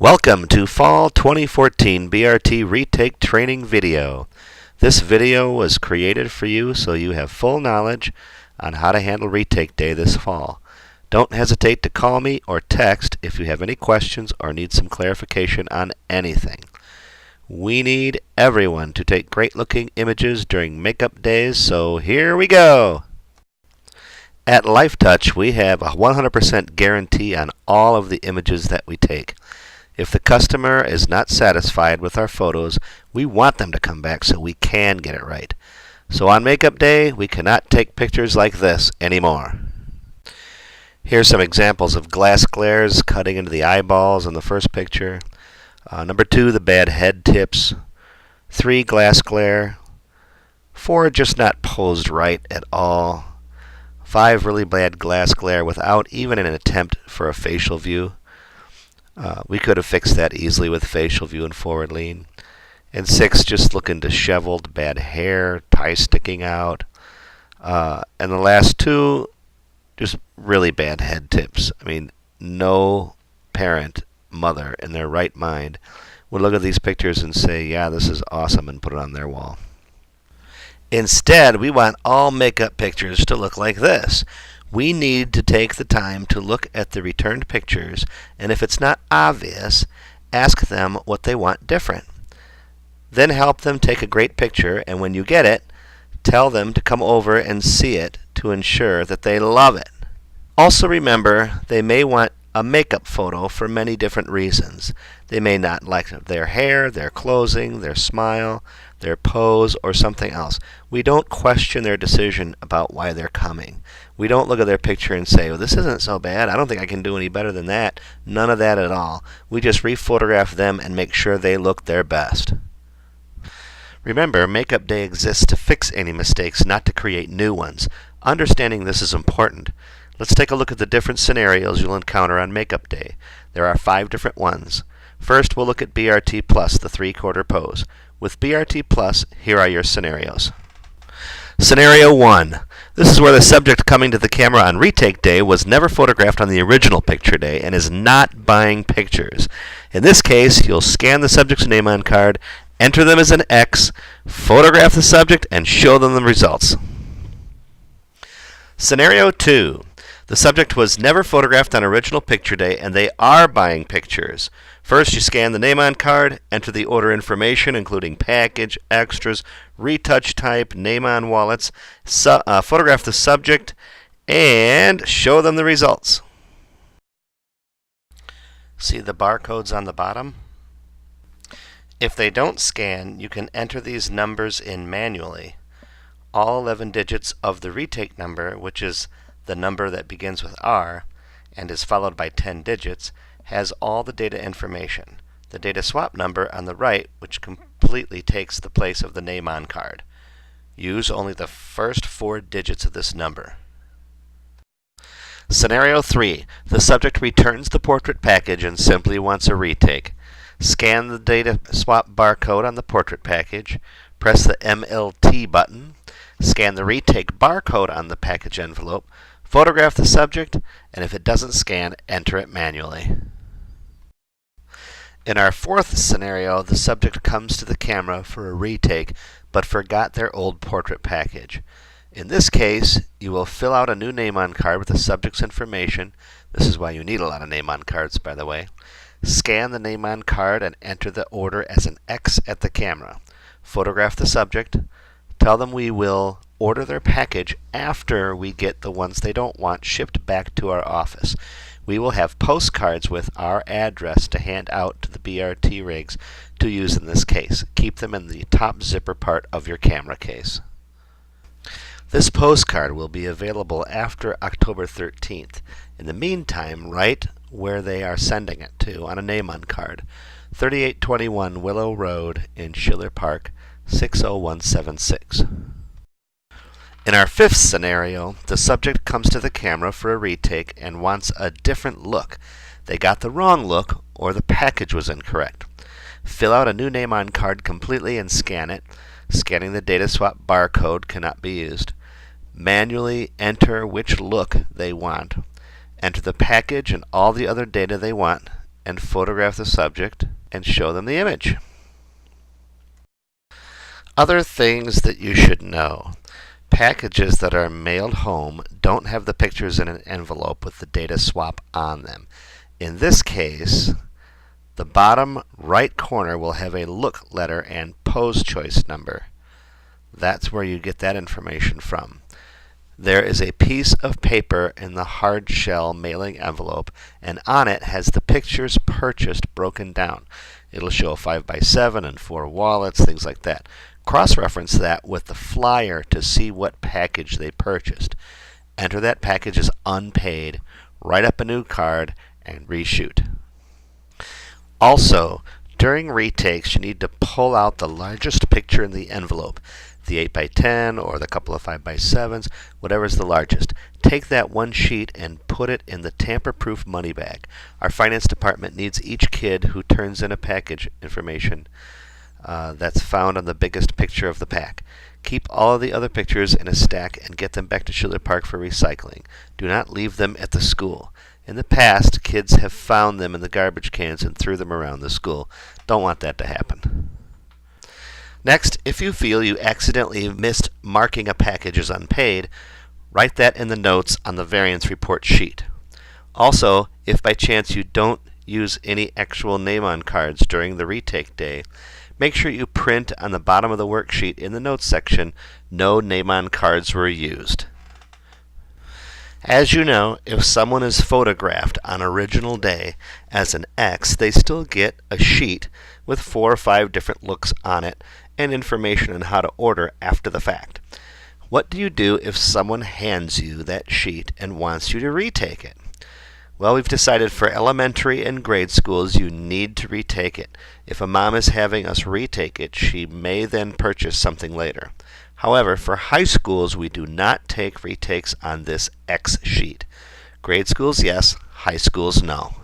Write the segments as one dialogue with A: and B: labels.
A: Welcome to Fall 2014 BRT Retake Training video. This video was created for you so you have full knowledge on how to handle retake day this fall. Don't hesitate to call me or text if you have any questions or need some clarification on anything. We need everyone to take great looking images during makeup days, so here we go! At LifeTouch, we have a 100% guarantee on all of the images that we take. If the customer is not satisfied with our photos, we want them to come back so we can get it right. So on makeup day, we cannot take pictures like this anymore. Here's some examples of glass glares cutting into the eyeballs in the first picture. Number 2, the bad head tips. 3, glass glare. 4, just not posed right at all. 5, really bad glass glare without even an attempt for a facial view. We could have fixed that easily with facial view and forward lean. And 6, just looking disheveled, bad hair, tie sticking out. And the last 2, just really bad head tips. I mean, no parent, mother in their right mind would look at these pictures and say, yeah, this is awesome, and put it on their wall. Instead, we want all makeup pictures to look like this. We need to take the time to look at the returned pictures, and if it's not obvious, ask them what they want different. Then help them take a great picture, and when you get it, tell them to come over and see it to ensure that they love it. Also remember, they may want a makeup photo for many different reasons. They may not like their hair, their clothing, their smile, their pose, or something else. We don't question their decision about why they're coming. We don't look at their picture and say, well, this isn't so bad. I don't think I can do any better than that. None of that at all. We just rephotograph them and make sure they look their best. Remember, makeup day exists to fix any mistakes, not to create new ones. Understanding this is important. Let's take a look at the different scenarios you'll encounter on makeup day. There are 5 different ones. First, we'll look at BRT Plus, the 3/4 pose. With BRT Plus, here are your scenarios. Scenario 1. This is where the subject coming to the camera on retake day was never photographed on the original picture day and is not buying pictures. In this case, you'll scan the subject's name on card, enter them as an X, photograph the subject, and show them the results. Scenario 2. The subject was never photographed on original picture day and they are buying pictures. First, you scan the name on card, enter the order information including package, extras, retouch type, name on wallets, photograph the subject, and show them the results. See the barcodes on the bottom? If they don't scan, you can enter these numbers in manually. All 11 digits of the retake number, which is the number that begins with R and is followed by 10 digits, has all the data information. The data swap number on the right, which completely takes the place of the name on card. Use only the first 4 digits of this number. Scenario 3. The subject returns the portrait package and simply wants a retake. Scan the data swap barcode on the portrait package, press the MLT button, scan the retake barcode on the package envelope, photograph the subject, and if it doesn't scan, enter it manually. In our 4th scenario, the subject comes to the camera for a retake but forgot their old portrait package. In this case, you will fill out a new name on card with the subject's information. This is why you need a lot of name on cards, by the way. Scan the name on card and enter the order as an X at the camera. Photograph the subject. Tell them we will order their package after we get the ones they don't want shipped back to our office. We will have postcards with our address to hand out to the BRT rigs to use in this case. Keep them in the top zipper part of your camera case. This postcard will be available after October 13th. In the meantime, write where they are sending it to on a name on card. 3821 Willow Road in Schiller Park, 60176. In our 5th scenario, the subject comes to the camera for a retake and wants a different look. They got the wrong look or the package was incorrect. Fill out a new name on card completely and scan it. Scanning the data swap barcode cannot be used. Manually enter which look they want. Enter the package and all the other data they want, and photograph the subject and show them the image. Other things that you should know. Packages that are mailed home don't have the pictures in an envelope with the data swap on them. In this case, the bottom right corner will have a look letter and pose choice number. That's where you get that information from. There is a piece of paper in the hard shell mailing envelope, and on it has the pictures purchased broken down. It'll show 5x7 and 4 wallets, things like that. Cross-reference that with the flyer to see what package they purchased. Enter that package as unpaid, write up a new card, and reshoot. Also, during retakes, you need to pull out the largest picture in the envelope. The 8x10 or the couple of 5x7s, whatever's the largest. Take that one sheet and put it in the tamper-proof money bag. Our finance department needs each kid who turns in a package information that's found on the biggest picture of the pack. Keep all of the other pictures in a stack and get them back to Schiller Park for recycling. Do not leave them at the school. In the past, kids have found them in the garbage cans and threw them around the school. Don't want that to happen. Next, if you feel you accidentally missed marking a package as unpaid, write that in the notes on the variance report sheet. Also, if by chance you don't use any actual name on cards during the retake day, make sure you print on the bottom of the worksheet in the notes section, no name on cards were used. As you know, if someone is photographed on original day as an X, they still get a sheet with 4 or 5 different looks on it and information on how to order after the fact. What do you do if someone hands you that sheet and wants you to retake it? Well, we've decided for elementary and grade schools you need to retake it. If a mom is having us retake it, she may then purchase something later. However, for high schools, we do not take retakes on this X sheet. Grade schools, yes. High schools, no.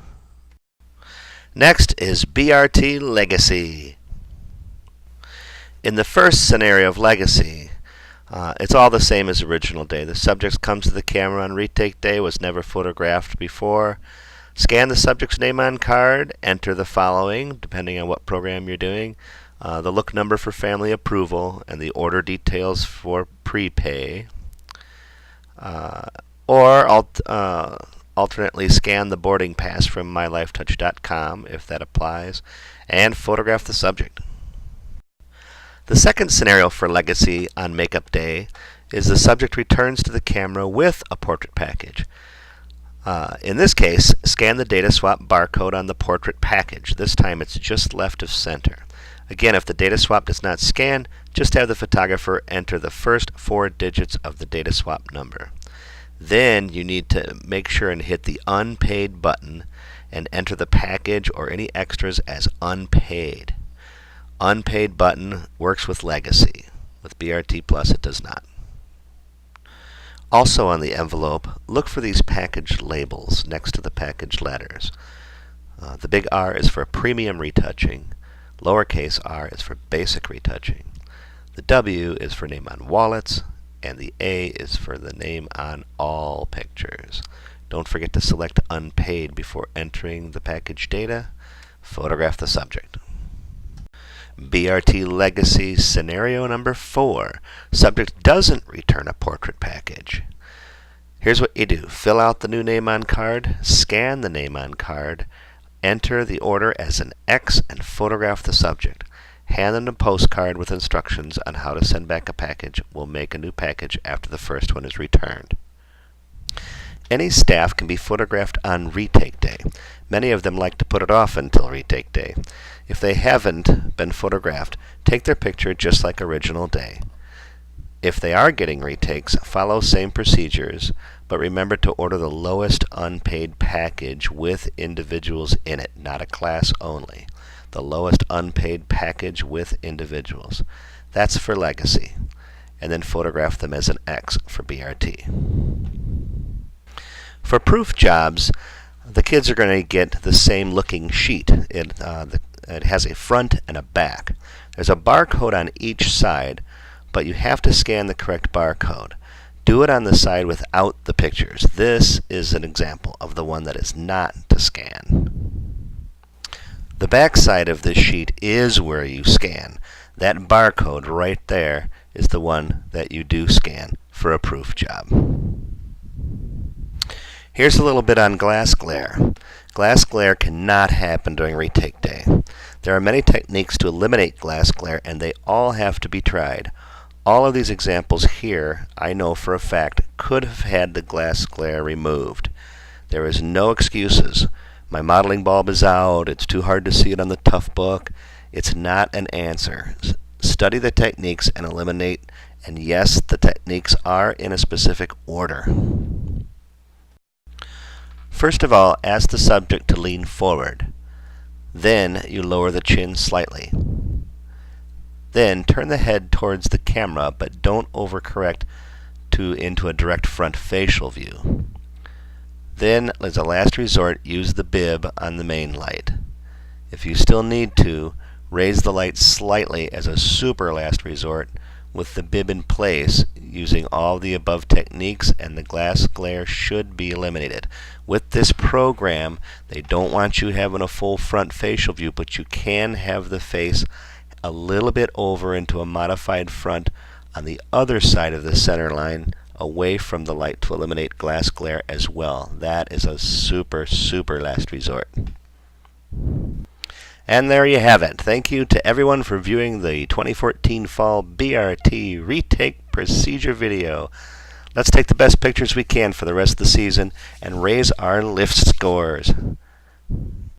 A: Next is BRT Legacy. In the first scenario of Legacy, it's all the same as original day. The subject comes to the camera on retake day, was never photographed before. Scan the subject's name on card, enter the following, depending on what program you're doing. The look number for family approval, and the order details for prepay. Or alternately scan the boarding pass from mylifetouch.com if that applies, and photograph the subject. The second scenario for Legacy on Makeup Day is the subject returns to the camera with a portrait package. In this case, scan the data swap barcode on the portrait package. This time it's just left of center. Again, if the data swap does not scan, just have the photographer enter the first 4 digits of the data swap number. Then you need to make sure and hit the unpaid button and enter the package or any extras as unpaid. Unpaid button works with Legacy. With BRT Plus it does not. Also on the envelope, look for these package labels next to the package letters. The big R is for premium retouching. Lowercase r is for basic retouching. The W is for name on wallets, and the A is for the name on all pictures. Don't forget to select unpaid before entering the package data. Photograph the subject. BRT Legacy scenario number 4. Subject doesn't return a portrait package. Here's what you do. Fill out the new name on card, scan the name on card, enter the order as an X, and photograph the subject. Hand them a postcard with instructions on how to send back a package. We'll make a new package after the first one is returned. Any staff can be photographed on retake day. Many of them like to put it off until retake day. If they haven't been photographed, take their picture just like original day. If they are getting retakes, follow same procedures, but remember to order the lowest unpaid package with individuals in it, not a class only. The lowest unpaid package with individuals. That's for Legacy. And then photograph them as an X for BRT. For proof jobs, the kids are going to get the same looking sheet. It has a front and a back. There's a barcode on each side, but you have to scan the correct barcode. Do it on the side without the pictures. This is an example of the one that is not to scan. The back side of this sheet is where you scan. That barcode right there is the one that you do scan for a proof job. Here's a little bit on glass glare. Glass glare cannot happen during retake day. There are many techniques to eliminate glass glare, and they all have to be tried. All of these examples here, I know for a fact, could have had the glass glare removed. There is no excuses. My modeling bulb is out, it's too hard to see it on the tough book. It's not an answer. Study the techniques and eliminate, and yes, the techniques are in a specific order. First of all, ask the subject to lean forward. Then you lower the chin slightly. Then turn the head towards the camera, but don't overcorrect into a direct front facial view. Then, as a last resort, use the bib on the main light. If you still need to, raise the light slightly as a super last resort with the bib in place, using all the above techniques, and the glass glare should be eliminated. With this program, they don't want you having a full front facial view, but you can have the face a little bit over into a modified front on the other side of the center line, away from the light, to eliminate glass glare as well. That is a super, super last resort. And there you have it. Thank you to everyone for viewing the 2014 Fall BRT Retake Procedure video. Let's take the best pictures we can for the rest of the season and raise our lift scores.